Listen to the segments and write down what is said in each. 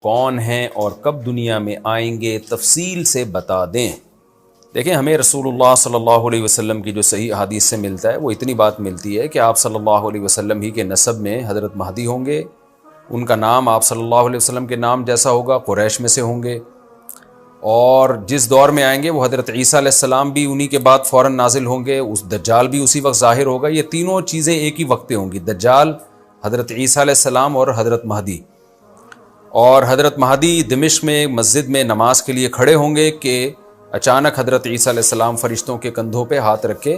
کون ہیں اور کب دنیا میں آئیں گے تفصیل سے بتا دیں۔ دیکھیں، ہمیں رسول اللہ صلی اللہ علیہ وسلم کی جو صحیح احادیث سے ملتا ہے وہ اتنی بات ملتی ہے کہ آپ صلی اللہ علیہ وسلم ہی کے نسب میں حضرت مہدی ہوں گے، ان کا نام آپ صلی اللہ علیہ وسلم کے نام جیسا ہوگا، قریش میں سے ہوں گے، اور جس دور میں آئیں گے وہ حضرت عیسیٰ علیہ السلام بھی انہی کے بعد فوراً نازل ہوں گے، اس دجال بھی اسی وقت ظاہر ہوگا۔ یہ تینوں چیزیں ایک ہی وقت پہ ہوں گی، دجال، حضرت عیسیٰ علیہ السلام اور حضرت مہدی۔ اور حضرت مہدی دمشق میں مسجد میں نماز کے لیے کھڑے ہوں گے کہ اچانک حضرت عیسیٰ علیہ السلام فرشتوں کے کندھوں پہ ہاتھ رکھ کے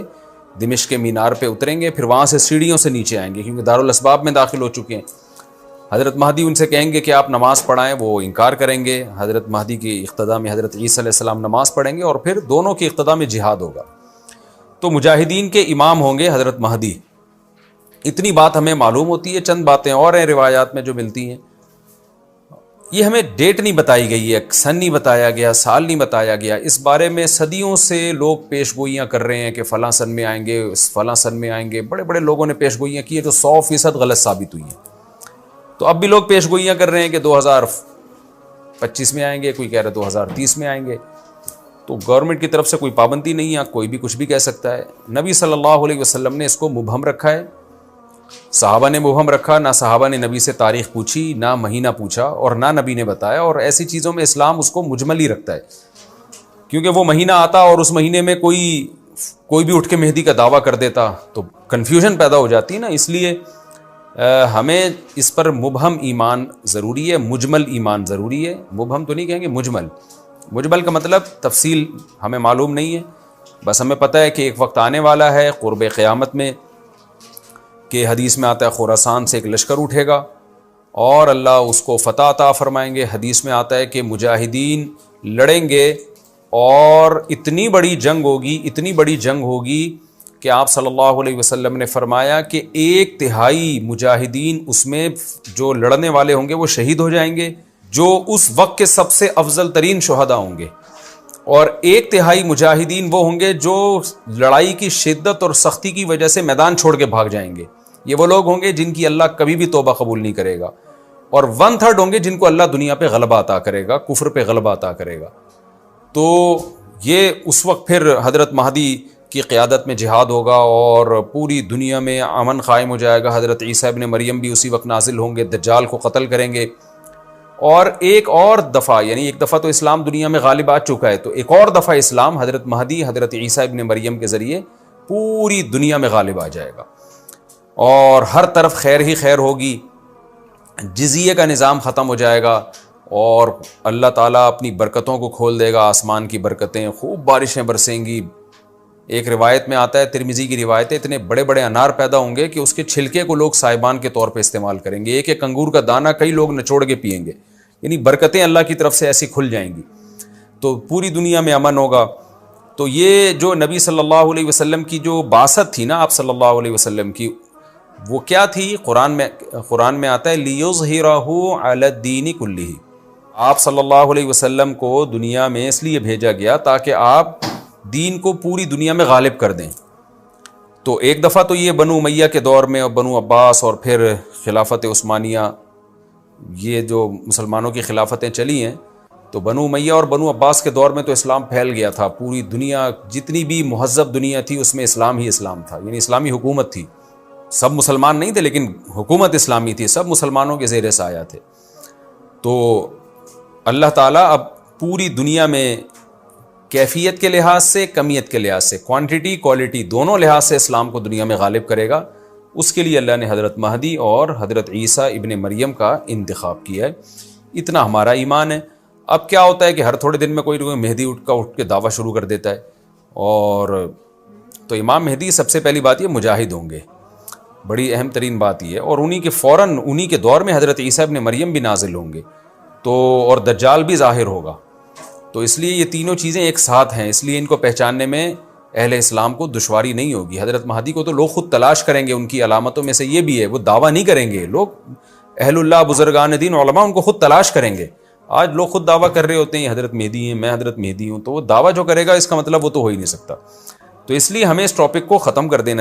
دمشق کے مینار پہ اتریں گے، پھر وہاں سے سیڑھیوں سے نیچے آئیں گے کیونکہ دارالاسباب میں داخل ہو چکے ہیں۔ حضرت مہدی ان سے کہیں گے کہ آپ نماز پڑھائیں، وہ انکار کریں گے۔ حضرت مہدی کی اقتداء میں حضرت عیسیٰ علیہ السلام نماز پڑھیں گے اور پھر دونوں کی اقتداء میں جہاد ہوگا۔ تو مجاہدین کے امام ہوں گے حضرت مہدی۔ اتنی بات ہمیں معلوم ہوتی ہے، چند باتیں اور ہیں روایات میں جو ملتی ہیں۔ یہ ہمیں ڈیٹ نہیں بتائی گئی ہے، سن نہیں بتایا گیا، سال نہیں بتایا گیا۔ اس بارے میں صدیوں سے لوگ پیش گوئیاں کر رہے ہیں کہ فلاں سن میں آئیں گے، فلاں سن میں آئیں گے۔ بڑے بڑے لوگوں نے پیش گوئیاں کی ہیں جو 100% غلط ثابت ہوئی ہیں۔ تو اب بھی لوگ پیش گوئیاں کر رہے ہیں کہ 2025 میں آئیں گے، کوئی کہہ رہا ہے 2030 میں آئیں گے۔ تو گورنمنٹ کی طرف سے کوئی پابندی نہیں ہے، کوئی بھی کچھ بھی کہہ سکتا ہے۔ نبی صلی اللہ علیہ وسلم نے اس کو مبہم رکھا ہے، صحابہ نے مبہم رکھا، نہ صحابہ نے نبی سے تاریخ پوچھی، نہ مہینہ پوچھا، اور نہ نبی نے بتایا۔ اور ایسی چیزوں میں اسلام اس کو مجمل ہی رکھتا ہے، کیونکہ وہ مہینہ آتا اور اس مہینے میں کوئی بھی اٹھ کے مہدی کا دعویٰ کر دیتا تو کنفیوژن پیدا ہو جاتی نا۔ اس لیے ہمیں اس پر مبہم ایمان ضروری ہے، مجمل ایمان ضروری ہے۔ مبہم تو نہیں کہیں گے، مجمل کا مطلب تفصیل ہمیں معلوم نہیں ہے، بس ہمیں پتہ ہے کہ ایک وقت آنے والا ہے قرب قیامت میں کہ حدیث میں آتا ہے خراسان سے ایک لشکر اٹھے گا اور اللہ اس کو فتح عطا فرمائیں گے۔ حدیث میں آتا ہے کہ مجاہدین لڑیں گے اور اتنی بڑی جنگ ہوگی کہ آپ صلی اللہ علیہ وسلم نے فرمایا کہ 1/3 مجاہدین اس میں جو لڑنے والے ہوں گے وہ شہید ہو جائیں گے، جو اس وقت کے سب سے افضل ترین شہداء ہوں گے، اور 1/3 مجاہدین وہ ہوں گے جو لڑائی کی شدت اور سختی کی وجہ سے میدان چھوڑ کے بھاگ جائیں گے۔ یہ وہ لوگ ہوں گے جن کی اللہ کبھی بھی توبہ قبول نہیں کرے گا، اور 1/3 ہوں گے جن کو اللہ دنیا پہ غلبہ عطا کرے گا، کفر پہ غلبہ عطا کرے گا۔ تو یہ اس وقت پھر حضرت مہدی کی قیادت میں جہاد ہوگا اور پوری دنیا میں امن قائم ہو جائے گا۔ حضرت عیسیٰ ابن مریم بھی اسی وقت نازل ہوں گے، دجال کو قتل کریں گے، اور ایک اور دفعہ، یعنی ایک دفعہ تو اسلام دنیا میں غالب آ چکا ہے، تو ایک اور دفعہ اسلام حضرت مہدی، حضرت عیسیٰ ابن مریم کے ذریعے پوری دنیا میں غالب آ جائے گا، اور ہر طرف خیر ہی خیر ہوگی۔ جزیے کا نظام ختم ہو جائے گا اور اللہ تعالیٰ اپنی برکتوں کو کھول دے گا، آسمان کی برکتیں، خوب بارشیں برسیں گی۔ ایک روایت میں آتا ہے، ترمذی کی روایت ہے، اتنے بڑے بڑے انار پیدا ہوں گے کہ اس کے چھلکے کو لوگ سائبان کے طور پہ استعمال کریں گے۔ ایک انگور کا دانہ کئی لوگ نچوڑ کے پئیں گے، یعنی برکتیں اللہ کی طرف سے ایسی کھل جائیں گی، تو پوری دنیا میں امن ہوگا۔ تو یہ جو نبی صلی اللہ علیہ وسلم کی جو بعثت تھی نا، آپ صلی اللہ علیہ وسلم کی، وہ کیا تھی؟ قرآن میں آتا ہے لِيُظْهِرَهُ عَلَى الدِّينِ كُلِّهِ۔ آپ صلی اللہ علیہ وسلم کو دنیا میں اس لیے بھیجا گیا تاکہ آپ دین کو پوری دنیا میں غالب کر دیں۔ تو ایک دفعہ تو یہ بنو امیہ کے دور میں، اور بنو عباس، اور پھر خلافت عثمانیہ، یہ جو مسلمانوں کی خلافتیں چلی ہیں، تو بنو امیہ اور بنو عباس کے دور میں تو اسلام پھیل گیا تھا۔ پوری دنیا، جتنی بھی مہذب دنیا تھی اس میں اسلام ہی اسلام تھا، یعنی اسلامی حکومت تھی۔ سب مسلمان نہیں تھے لیکن حکومت اسلامی تھی، سب مسلمانوں کے زیر سایہ تھے۔ تو اللہ تعالیٰ اب پوری دنیا میں کیفیت کے لحاظ سے، کمیت کے لحاظ سے، کوانٹٹی کوالٹی دونوں لحاظ سے اسلام کو دنیا میں غالب کرے گا۔ اس کے لیے اللہ نے حضرت مہدی اور حضرت عیسیٰ ابن مریم کا انتخاب کیا ہے۔ اتنا ہمارا ایمان ہے۔ اب کیا ہوتا ہے کہ ہر تھوڑے دن میں کوئی مہدی اٹھ کے دعویٰ شروع کر دیتا ہے، اور تو امام مہدی سب سے پہلی بات یہ مجاہد ہوں گے، بڑی اہم ترین بات یہ ہے، اور انہی کے دور میں حضرت عیسیٰ ابن مریم بھی نازل ہوں گے، تو اور دجال بھی ظاہر ہوگا۔ تو اس لیے یہ تینوں چیزیں ایک ساتھ ہیں، اس لیے ان کو پہچاننے میں اہل اسلام کو دشواری نہیں ہوگی۔ حضرت مہدی کو تو لوگ خود تلاش کریں گے، ان کی علامتوں میں سے یہ بھی ہے، وہ دعویٰ نہیں کریں گے، لوگ اہل اللہ، بزرگان دین، علماء ان کو خود تلاش کریں گے۔ آج لوگ خود دعویٰ کر رہے ہوتے ہیں حضرت مہدی ہیں، میں حضرت مہدی ہوں، تو وہ دعویٰ جو کرے گا اس کا مطلب وہ تو ہو ہی نہیں سکتا۔ تو اس لیے ہمیں اس ٹاپک کو ختم کر دینا